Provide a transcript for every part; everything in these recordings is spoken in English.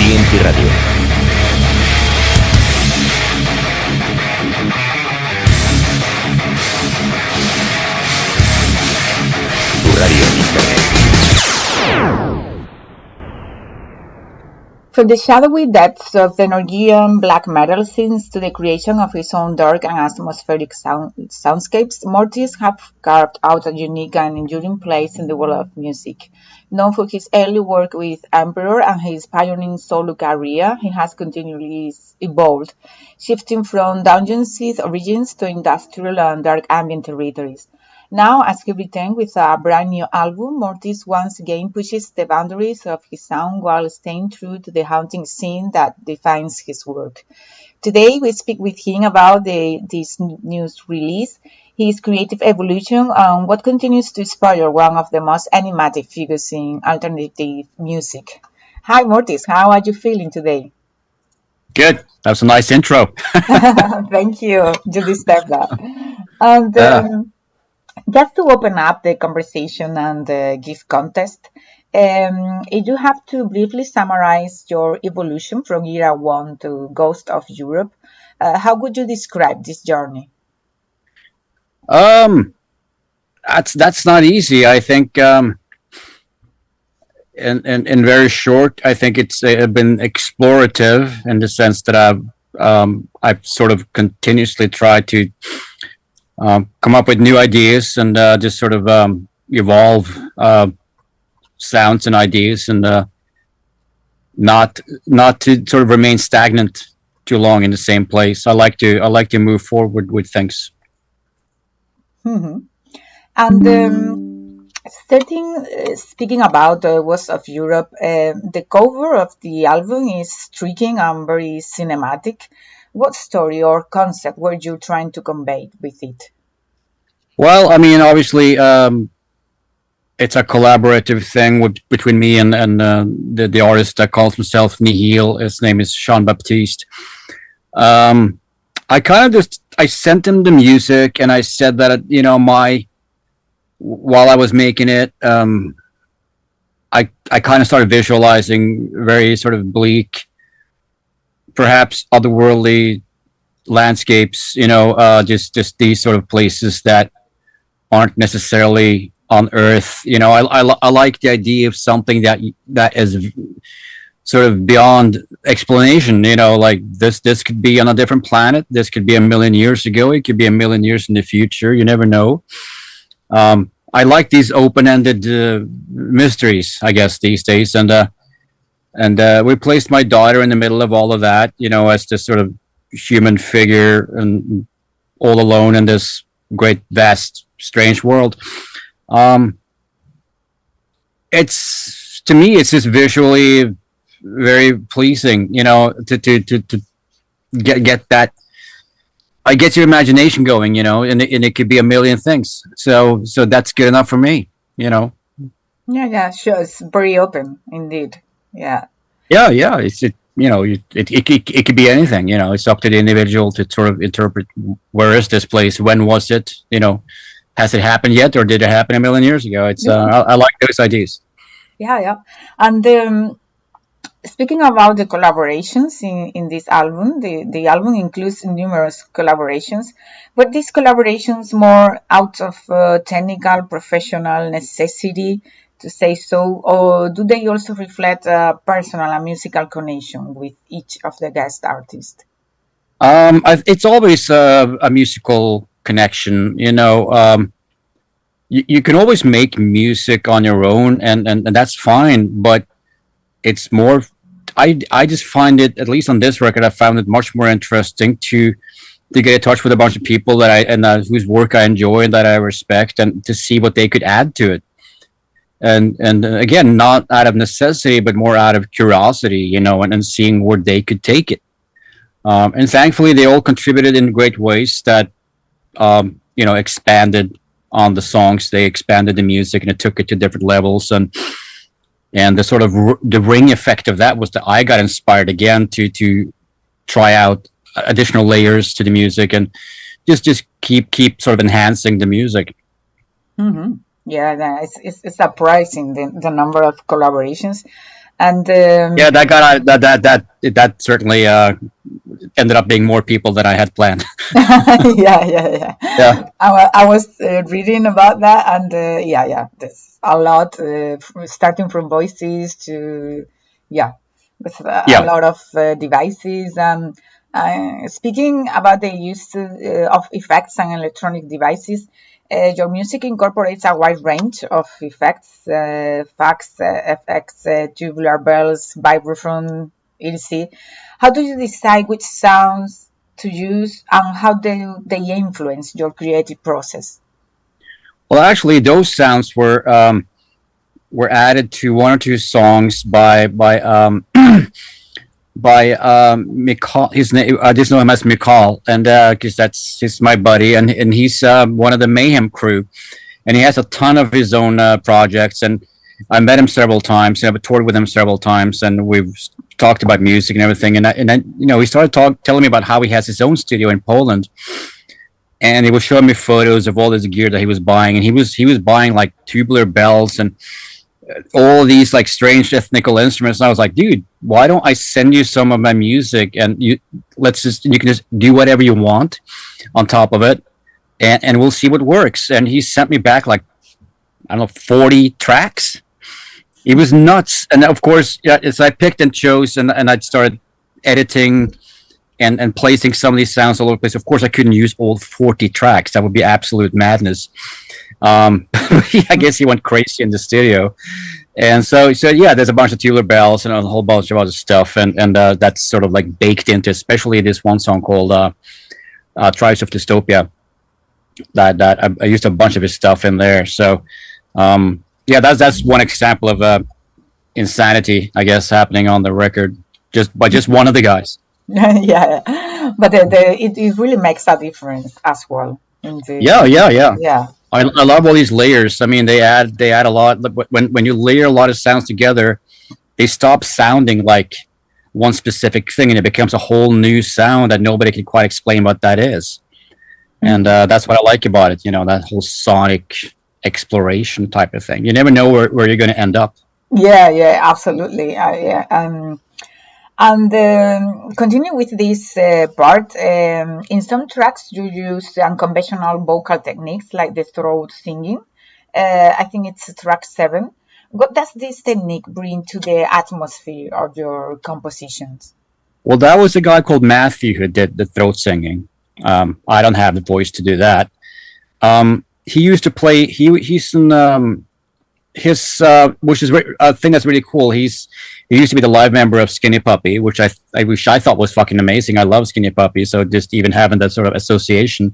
TNT Radio. Tu radio en internet. From the shadowy depths of the Norwegian black metal scenes to the creation of his own dark and atmospheric soundscapes, Mortiis have carved out a unique and enduring place in the world of music. Known for his early work with Emperor and his pioneering solo career, he has continually evolved, shifting from dungeon synth origins to industrial and dark ambient territories. Now, as he returns with a brand new album, Mortiis once again pushes the boundaries of his sound while staying true to the haunting scene that defines his work. Today, we speak with him about this news release, his creative evolution, and what continues to inspire one of the most enigmatic figures in alternative music. Hi, Mortiis. How are you feeling today? Good. That was a nice intro. Thank you. You deserve that. And just to open up the conversation and give context, if you have to briefly summarize your evolution from Era 1 to Ghost of Europe, how would you describe this journey? That's not easy. I think in very short, I think it's been explorative in the sense that I've sort of continuously tried to come up with new ideas and just sort of evolve sounds and ideas, and not to sort of remain stagnant too long in the same place. I like to move forward with things. Mm-hmm. And speaking about the West of Europe, the cover of the album is striking and very cinematic. What story or concept were you trying to convey with it? Well, I mean, obviously, it's a collaborative thing between me and the artist that calls himself Nihil. His name is Jean-Baptiste. I sent him the music, and I said that while I was making it, I kind of started visualizing very sort of bleak, perhaps otherworldly landscapes, just these sort of places that aren't necessarily on Earth. I like the idea of something that is sort of beyond explanation. Like this could be on a different planet. This could be a million years ago. It could be a million years in the future. You never know. I like these open-ended mysteries, I guess, these days. And we placed my daughter in the middle of all of that, as this sort of human figure and all alone in this great, vast, strange world. It's, to me, it's just visually very pleasing, to get that. I get your imagination going, and it could be a million things. So that's good enough for me, Yeah, sure. It's very open, indeed. Yeah. Yeah. It could be anything. It's up to the individual to sort of interpret, where is this place? When was it? Has it happened yet, or did it happen a million years ago? It's I like those ideas. Yeah. And speaking about the collaborations in this album, the album includes numerous collaborations, but these collaborations more out of technical, professional necessity, to say so, or do they also reflect a personal and musical connection with each of the guest artists? It's always a musical connection. You can always make music on your own, and that's fine, but it's more. I just find it, at least on this record, I found it much more interesting to get in touch with a bunch of people that whose work I enjoy and that I respect, and to see what they could add to it. And again, not out of necessity, but more out of curiosity, and seeing where they could take it. And thankfully, they all contributed in great ways that, expanded on the songs. They expanded the music, and it took it to different levels. And the sort of the ring effect of that was that I got inspired again to try out additional layers to the music, and just keep sort of enhancing the music. Mm-hmm. Yeah, it's surprising the number of collaborations. And Yeah, that certainly ended up being more people than I had planned. yeah. Yeah, I was reading about that, and yeah, there's a lot, starting from voices to, yeah, with a yeah. lot of devices. Speaking about the use of effects and electronic devices, your music incorporates a wide range of effects, effects, tubular bells, vibraphone, etc. How do you decide which sounds to use, and how they influence your creative process? Well, actually, those sounds were added to one or two songs by Mikal. His name, I just know him as Mikal, and because he's my buddy, and he's one of the Mayhem crew, and he has a ton of his own projects. And I met him several times, and I've toured with him several times, and we've talked about music and everything. And then he started telling me about how he has his own studio in Poland, and he was showing me photos of all this gear that he was buying, and he was buying like tubular bells and all these like strange ethnical instruments. And I was like, dude, why don't I send you some of my music, and you can just do whatever you want on top of it, and we'll see what works. And he sent me back like, I don't know, 40 tracks. It was nuts. And of course, yeah, as I picked and chose, and I started editing and placing some of these sounds all over the place. Of course, I couldn't use all 40 tracks. That would be absolute madness. I guess he went crazy in the studio. And so yeah, there's a bunch of tubular bells and a whole bunch of other stuff. And that's sort of like baked into, especially this one song called Tribes of Dystopia. That I used a bunch of his stuff in there. So yeah, that's one example of insanity, I guess, happening on the record, just by just one of the guys. Yeah, but it really makes a difference as well. In the, Yeah. yeah, I love all these layers. I mean, they add a lot. When you layer a lot of sounds together, they stop sounding like one specific thing, and it becomes a whole new sound that nobody can quite explain what that is. And that's what I like about it. That whole sonic exploration type of thing. You never know where you're going to end up. yeah, absolutely. Yeah, and continue with this part. In some tracks, you use unconventional vocal techniques like the throat singing. I think it's track 7. What does this technique bring to the atmosphere of your compositions? Well, that was a guy called Matthew who did the throat singing. I don't have the voice to do that. He used to play. He's in his which is a thing that's really cool. He used to be the live member of Skinny Puppy, which I thought was fucking amazing. I love Skinny Puppy, so just even having that sort of association.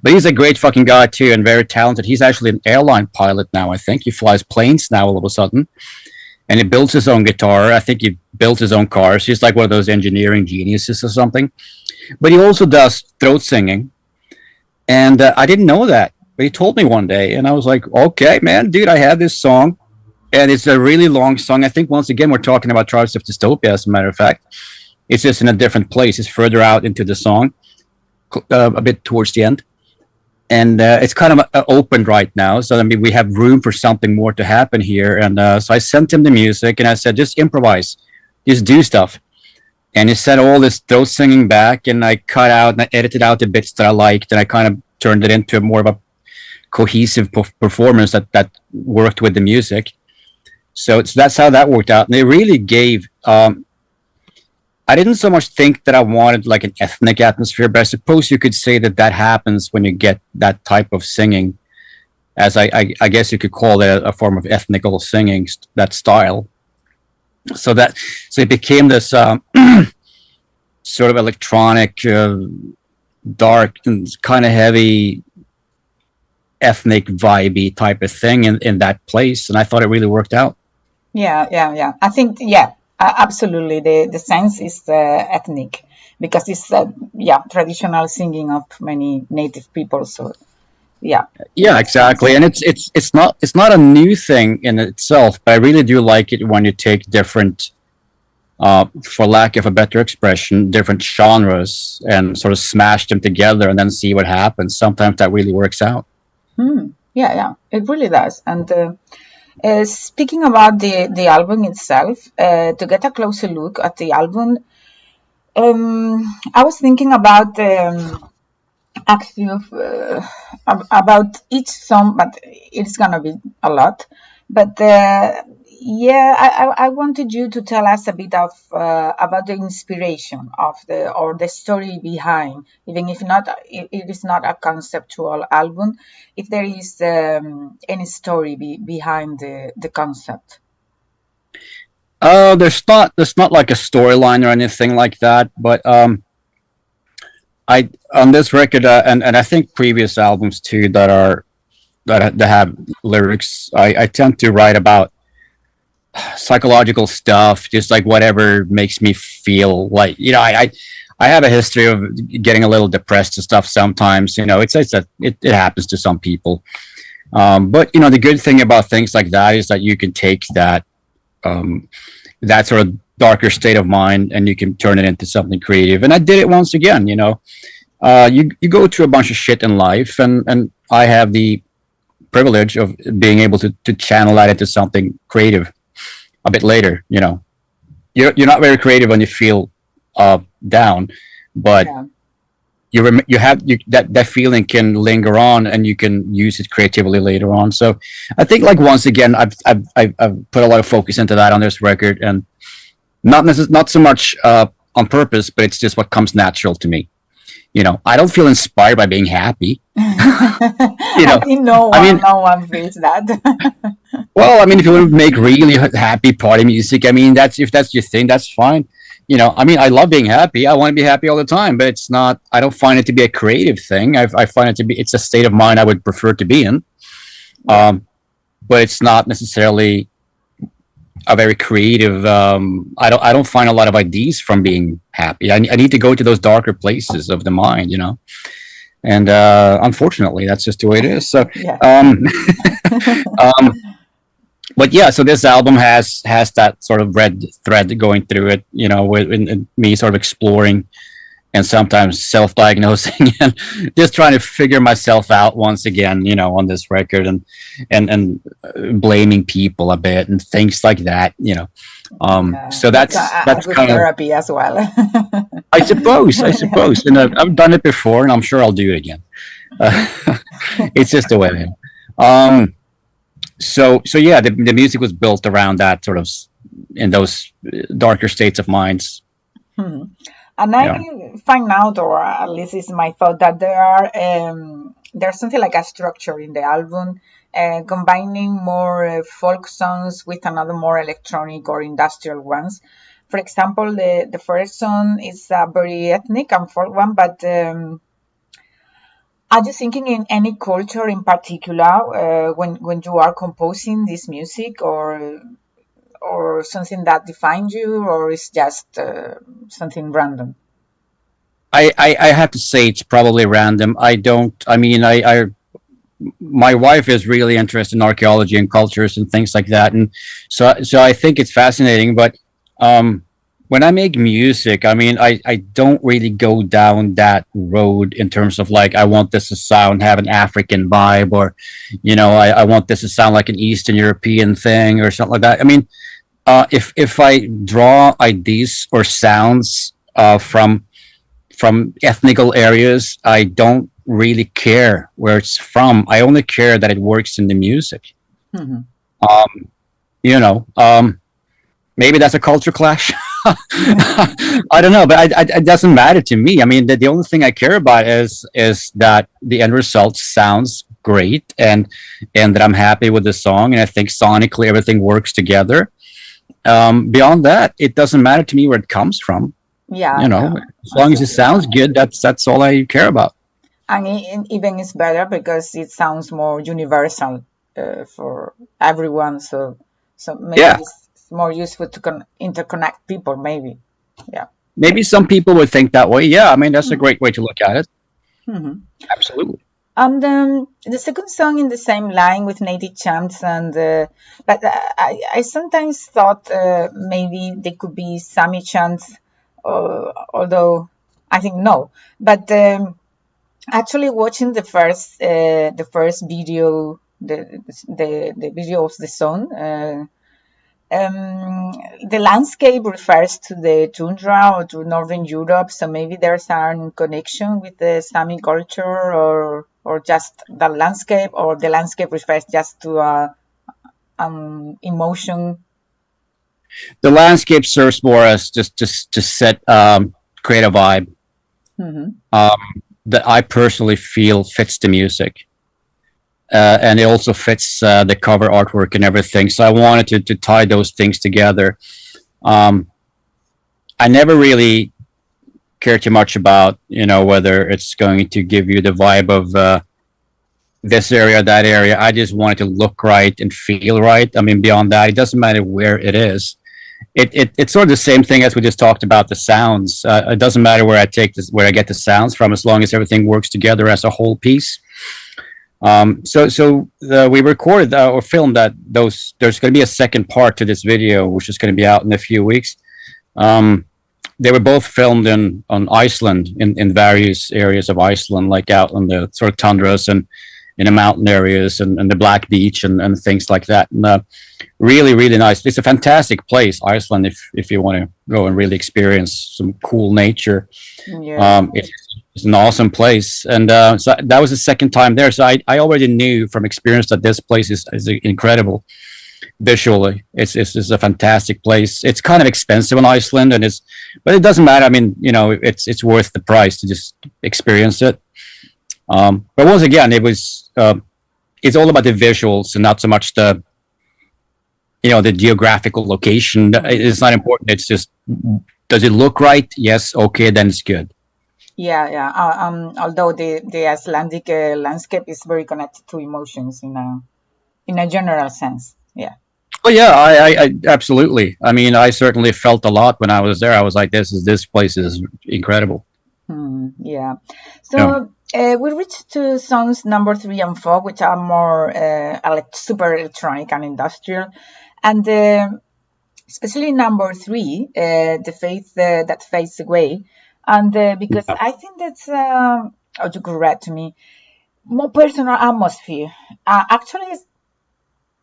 But he's a great fucking guy too, and very talented. He's actually an airline pilot now. I think he flies planes now all of a sudden, and he builds his own guitar. I think he builds his own cars. He's like one of those engineering geniuses or something. But he also does throat singing, and I didn't know that. But he told me one day, and I was like, okay, man, dude, I have this song, and it's a really long song. I think once again, we're talking about Tribes of Dystopia, as a matter of fact. It's just in a different place. It's further out into the song, a bit towards the end. And it's kind of open right now. So, I mean, we have room for something more to happen here. And so I sent him the music, and I said, just improvise, just do stuff. And he sent all this throat singing back, and I cut out and I edited out the bits that I liked, and I kind of turned it into more of a cohesive performance that worked with the music. So that's how that worked out. And it really gave, I didn't so much think that I wanted like an ethnic atmosphere, but I suppose you could say that happens when you get that type of singing, as I guess you could call it a form of ethnical singing, that style. So it became this sort of electronic, dark and kind of heavy, ethnic vibey type of thing in that place, and I thought it really worked out. Yeah. I think absolutely. The sense is ethnic because it's traditional singing of many native people. So yeah, exactly. And it's not a new thing in itself, but I really do like it when you take different, for lack of a better expression, different genres and sort of smash them together and then see what happens. Sometimes that really works out. Yeah, it really does. And Speaking about the album itself, to get a closer look at the album, I was thinking about actually about each song, but it's gonna be a lot. But yeah, I wanted you to tell us a bit of about the inspiration of the story behind, even if not it is not a conceptual album, if there is any story behind the concept. There's not like a storyline or anything like that, but I on this record, and I think previous albums too that have lyrics. I tend to write about psychological stuff, just like whatever makes me feel like, I have a history of getting a little depressed and stuff sometimes. It happens to some people. But the good thing about things like that is that you can take that sort of darker state of mind and you can turn it into something creative. And I did it once again. You go through a bunch of shit in life, and I have the privilege of being able to channel that into something creative a bit later. You're not very creative when you feel down, but Yeah. that feeling can linger on, and you can use it creatively later on. So I think, like, once again, I've put a lot of focus into that on this record, and not so much on purpose, but it's just what comes natural to me. I don't feel inspired by being happy. I think no one feels that. Well, if you want to make really happy party music, if that's your thing, that's fine. I love being happy. I want to be happy all the time, but it's not. I don't find it to be a creative thing. I find it to be. It's a state of mind I would prefer to be in. But it's not necessarily a very creative. I don't find a lot of ideas from being happy. I need to go to those darker places of the mind. And unfortunately, that's just the way it is. So, Yeah. But yeah, so this album has that sort of red thread going through it, with me sort of exploring and sometimes self-diagnosing and just trying to figure myself out once again, on this record, and blaming people a bit and things like that. So that's a good kind of therapy as well. I suppose, and I've done it before, and I'm sure I'll do it again. It's just the way I am. So yeah, the music was built around that sort of in those darker states of minds. And I find out, or at least it's my thought, that there's something like a structure in the album, combining more folk songs with another more electronic or industrial ones. For example, the first song is a very ethnic and folk one, but are you thinking in any culture in particular when you are composing this music, or something that defines you, or is just something random? I have to say it's probably random. I don't. My wife is really interested in archaeology and cultures and things like that, and so I think it's fascinating. But when I make music, I don't really go down that road in terms of, like, I want this to have an African vibe, or I want this to sound like an Eastern European thing or something like that. If I draw ideas or sounds from ethnical areas, I don't really care where it's from. I only care that it works in the music. Mm-hmm. Maybe that's a culture clash. I don't know, but it doesn't matter to me. The only thing I care about is that the end result sounds great, and that I'm happy with the song, and I think sonically everything works together. Beyond that, it doesn't matter to me where it comes from. Yeah. As long as it sounds good, that's all I care about. And even it's better because it sounds more universal for everyone. So maybe it's more useful to interconnect people, maybe. Yeah. Maybe some people would think that way. Yeah, that's a great way to look at it. Mm-hmm. Absolutely. And the second song in the same line with native chants, but I sometimes thought maybe there could be Sami chants, although I think no. But actually, watching the first video the video of the song. The landscape refers to the tundra or to northern Europe, so maybe there's a connection with the Sami culture, or just the landscape, or the landscape refers just to emotion. The landscape serves more as just to set create a vibe that I personally feel fits the music. And it also fits the cover artwork and everything. So I wanted to tie those things together. I never really cared too much about, whether it's going to give you the vibe of this area, that area. I just wanted to look right and feel right. I mean, beyond that, it doesn't matter where it is. It's sort of the same thing as we just talked about the sounds. It doesn't matter where I get the sounds from, as long as everything works together as a whole piece. We recorded or filmed that. There's going to be a second part to this video, which is going to be out in a few weeks. They were both filmed on Iceland, in various areas of Iceland, like out on the sort of tundras and in the mountain areas and the Black Beach and things like that. And really, really nice. It's a fantastic place, Iceland, if you want to go and really experience some cool nature. Yeah. It's an awesome place, and so that was the second time there. So I already knew from experience that this place is incredible visually. It's a fantastic place. It's kind of expensive in Iceland, but it doesn't matter. I mean, it's worth the price to just experience it. But once again, it's all about the visuals and not so much the geographical location. It's not important. It's just, does it look right? Yes. Okay, then it's good. Yeah. Although the Icelandic landscape is very connected to emotions in a general sense. Yeah. Oh yeah, I absolutely. I mean, I certainly felt a lot when I was there. I was like, this place is incredible. Yeah. So we reached to songs number 3 and 4, which are more super electronic and industrial, and especially number 3, the faith that fades away. And because I think that's, you could read to me, more personal atmosphere. Actually, it's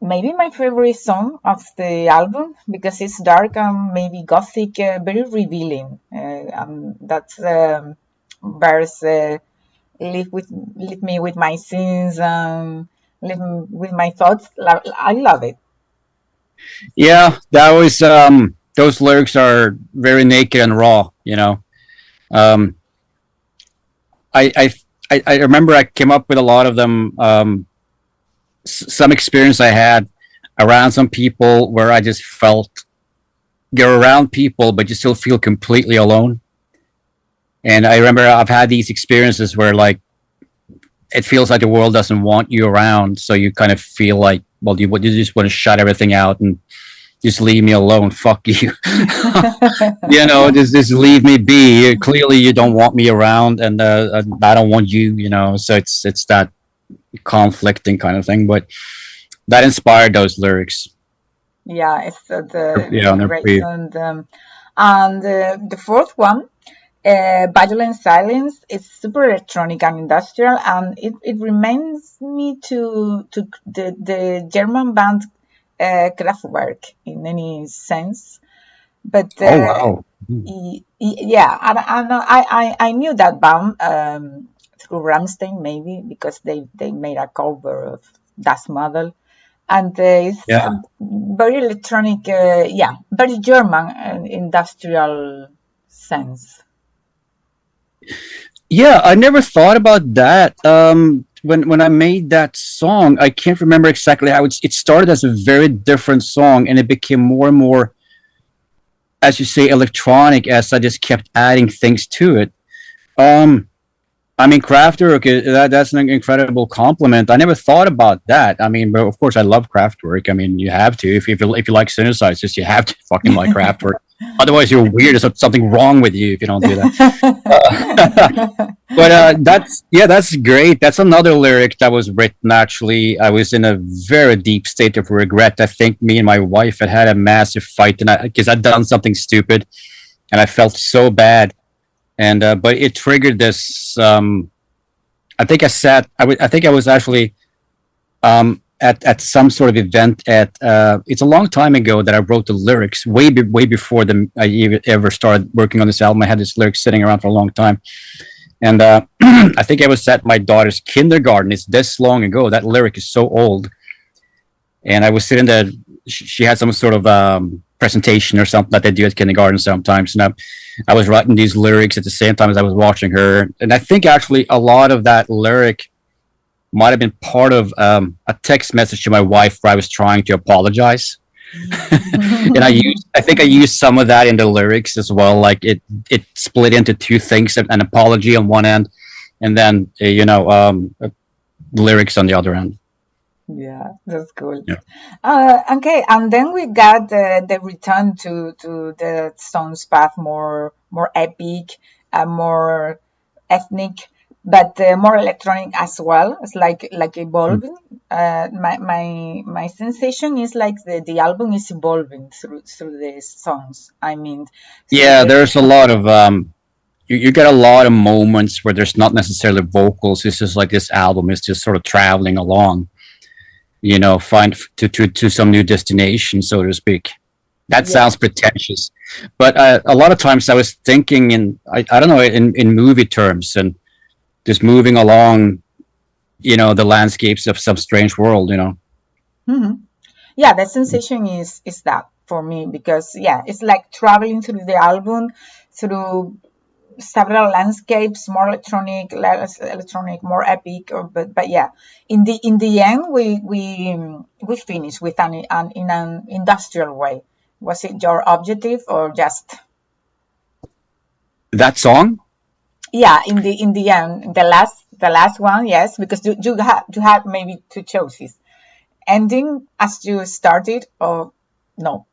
maybe my favorite song of the album, because it's dark and maybe gothic, very revealing. That's verse, leave me with my sins, leave me with my thoughts. I love it. Yeah, that was those lyrics are very naked and raw. I remember I came up with a lot of them. Some experience I had around some people where I just felt you're around people, but you still feel completely alone. And I remember I've had these experiences where, like, it feels like the world doesn't want you around. So you kind of feel like, well, you just want to shut everything out and just leave me alone. Fuck you. Just leave me be. Clearly you don't want me around, and I don't want you, so it's that conflicting kind of thing, but that inspired those lyrics. Yeah, it's great. And the fourth one, Violent Silence, is super electronic and industrial, and it reminds me to the German band Kraftwerk in any sense. But wow. Yeah, I knew that band through Rammstein, maybe because they made a cover of Das Model, and it's very electronic, very German industrial sense. Yeah, I never thought about that. When I made that song, I can't remember exactly how it started as a very different song, and it became more and more, as you say, electronic as I just kept adding things to it. I mean, Kraftwerk, that's an incredible compliment. I never thought about that. I mean, but of course, I love Kraftwerk. I mean, you have to. If you like synthesizers, you have to fucking like Kraftwerk. Otherwise, you're weird. There's something wrong with you if you don't do that. But that's great. That's another lyric that was written. Actually, I was in a very deep state of regret. I think me and my wife had a massive fight, and because I'd done something stupid, and I felt so bad. And but it triggered this. I think I was actually at some sort of event at it's a long time ago that I wrote the lyrics way before I ever started working on this album. I had this lyrics sitting around for a long time, and I think I was at my daughter's kindergarten. It's this long ago. That lyric is so old, and I was sitting there. She had some sort of presentation or something that they do at kindergarten sometimes, and I was writing these lyrics at the same time as I was watching her, and I think actually a lot of that lyric might have been part of a text message to my wife where I was trying to apologize. And I think I used some of that in the lyrics as well. Like it split into two things: an apology on one end, and then lyrics on the other end. Yeah, that's cool. Yeah. Okay, and then we got the return to the song's path, more epic, more ethnic, but more electronic as well. It's like evolving. My sensation is like the album is evolving through the songs. I mean, There's a lot of you get a lot of moments where there's not necessarily vocals. It's just like this album is just sort of traveling along, find to some new destination, so to speak. That sounds pretentious, but a lot of times I was thinking I don't know, in movie terms, and just moving along, the landscapes of some strange world, Mm-hmm. Yeah, the sensation is that for me, because it's like traveling through the album through several landscapes, more electronic, less electronic, more epic. But yeah, in the end, we finished with in an industrial way. Was it your objective or just that song? Yeah, in the end, the last one, yes, because you had maybe two choices: ending as you started, or no.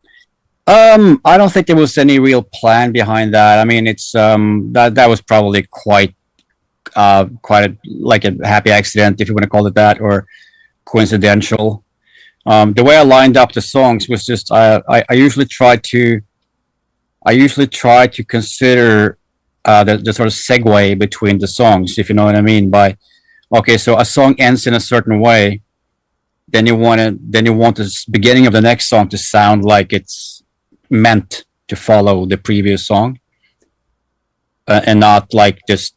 I don't think there was any real plan behind that. I mean, it's that was probably quite like a happy accident, if you want to call it that, or coincidental. The way I lined up the songs was just I usually try to consider the sort of segue between the songs, if you know what I mean. So a song ends in a certain way, then you want the beginning of the next song to sound like it's meant to follow the previous song, and not like just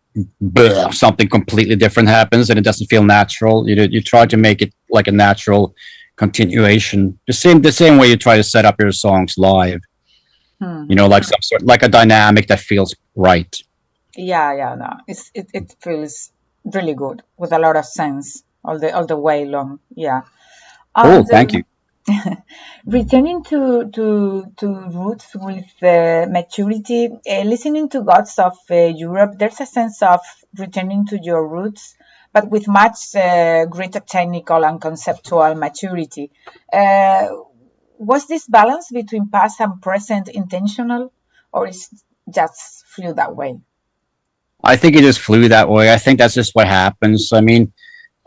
something completely different happens and it doesn't feel natural. You try to make it like a natural continuation, the same way you try to set up your songs live. Like some sort, like a dynamic that feels right. No, it feels really good with a lot of sense all the way long. Yeah. Oh, thank you. Returning to roots with maturity, listening to Gods of Europe, there's a sense of returning to your roots, but with much greater technical and conceptual maturity. Was this balance between past and present intentional, or is just flew that way? I think it just flew that way. I think that's just what happens. I mean,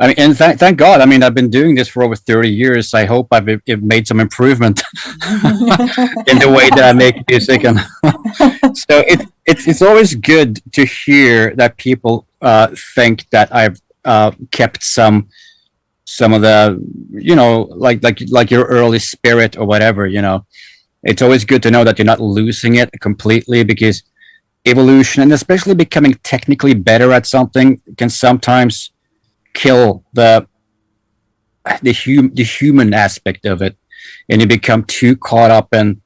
and thank God. I mean, I've been doing this for over 30 years. I hope I've made some improvement in the way that I make music, and so it's always good to hear that people think that I've kept some of the, like your early spirit or whatever. It's always good to know that you're not losing it completely, because evolution, and especially becoming technically better at something, can sometimes kill the human aspect of it, and you become too caught up in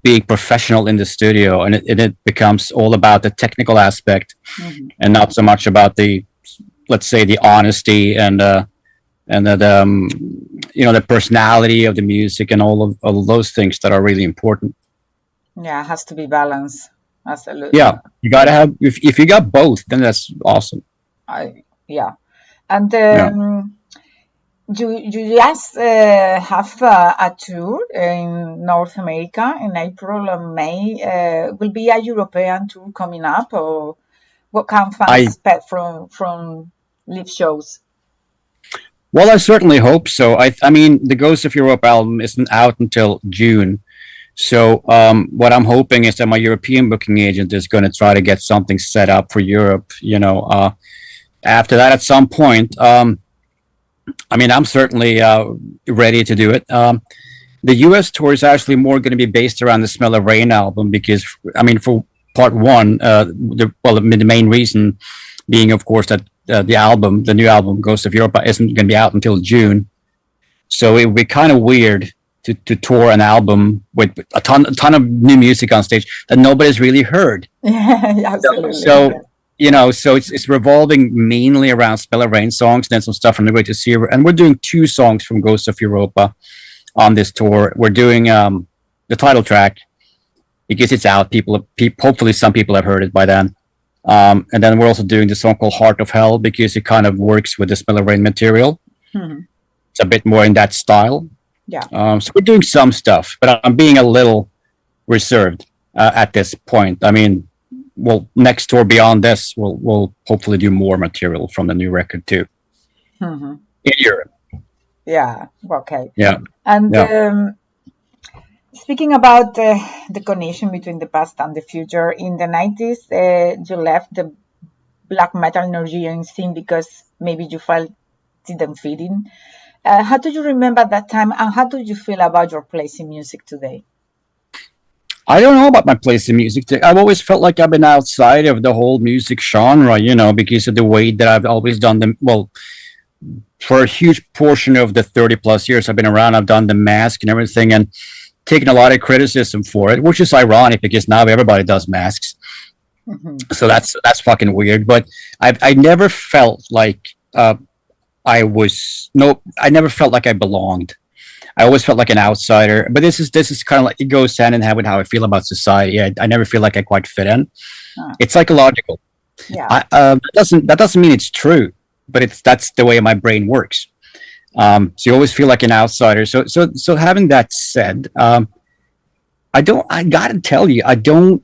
being professional in the studio, and it becomes all about the technical aspect, and not so much about the, let's say, the honesty and the the personality of the music and all of those things that are really important. Yeah, it has to be balanced. Absolutely. Yeah, you gotta have, if you got both, then that's awesome. And you just have a tour in North America in April and May. Will be a European tour coming up, or what can fans expect from live shows? Well, I certainly hope so. I mean, the Ghost of Europa album isn't out until June. So what I'm hoping is that my European booking agent is going to try to get something set up for Europe, after that at some point. I mean, I'm certainly ready to do it. The US tour is actually more going to be based around the Smell of Rain album because, I mean, for part one, the main reason being, of course, that the new album, Ghost of Europa, isn't going to be out until June. So it would be kind of weird to tour an album with a ton of new music on stage that nobody's really heard. Yeah, absolutely. So so it's revolving mainly around Smell of Rain songs, then some stuff from The Great Deceiver, and we're doing 2 songs from Ghost of Europa on this tour. We're doing the title track because it's out. Hopefully some people have heard it by then. And then we're also doing the song called Heart of Hell because it kind of works with the Smell of Rain material. Mm-hmm. It's a bit more in that style. Yeah. So we're doing some stuff, but I'm being a little reserved at this point. I mean, next tour beyond this, we'll hopefully do more material from the new record too. Mm-hmm. In Europe. Yeah. Okay. Yeah. And speaking about the connection between the past and the future, in the 90s, you left the black metal Norwegian scene because maybe you felt didn't fit in. How do you remember that time, and how do you feel about your place in music today? I don't know about my place in music. I've always felt like I've been outside of the whole music genre, because of the way that I've always done them. Well, for a huge portion of the 30 plus years I've been around, I've done the mask and everything and taken a lot of criticism for it, which is ironic because now everybody does masks. Mm-hmm. So that's fucking weird. But I never felt like I never felt like I belonged. I always felt like an outsider, but this is kind of like, it goes hand in hand with how I feel about society. I never feel like I quite fit in. It's psychological. Yeah. That doesn't mean it's true, but that's the way my brain works. So you always feel like an outsider. So having that said, I gotta tell you, I don't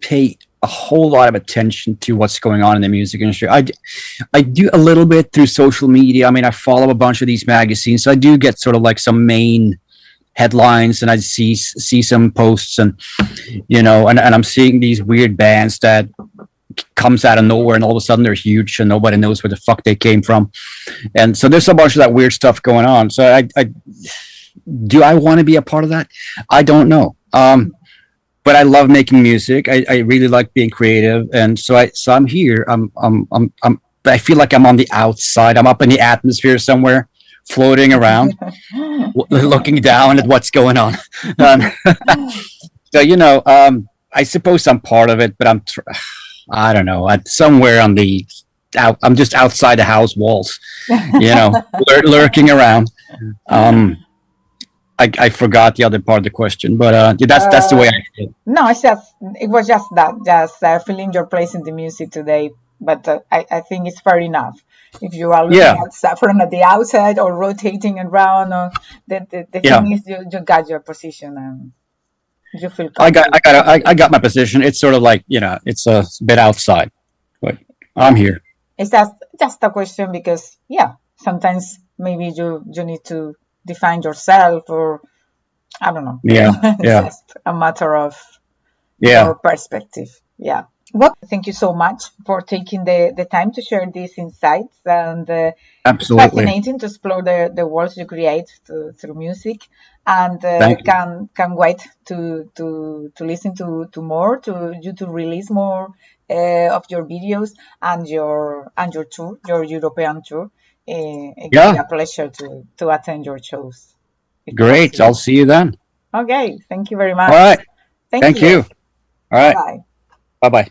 pay a whole lot of attention to what's going on in the music industry. I do a little bit through social media. I mean, I follow a bunch of these magazines, so I do get sort of like some main headlines, and I see some posts, and and I'm seeing these weird bands that comes out of nowhere, and all of a sudden they're huge, and nobody knows where the fuck they came from. And so there's a bunch of that weird stuff going on. So do I want to be a part of that? I don't know. But I love making music. I really like being creative, and so I'm here. I feel like I'm on the outside. I'm up in the atmosphere somewhere, floating around, looking down at what's going on. So I suppose I'm part of it, but I don't know. I'm somewhere on the out. I'm just outside the house walls, lurking around. I forgot the other part of the question, but that's the way I feel. No, it was just feeling your place in the music today. But I think it's fair enough. If you are looking outside from the outside or rotating around, or the thing is you got your position and you feel comfortable. I got my position. It's sort of like it's a bit outside, but I'm here. It's just a question because sometimes maybe you need to define yourself, or I don't know. Yeah. It's just a matter of your perspective. Yeah. Well, thank you so much for taking the time to share these insights, and absolutely, it's fascinating to explore the worlds you create through music, and can wait to listen to more, to you to release more of your videos and your tour, your European tour. It will be a pleasure to attend your shows. Great. I'll see you then. Okay. Thank you very much. All right. Thank you. All right. Bye. Bye-bye.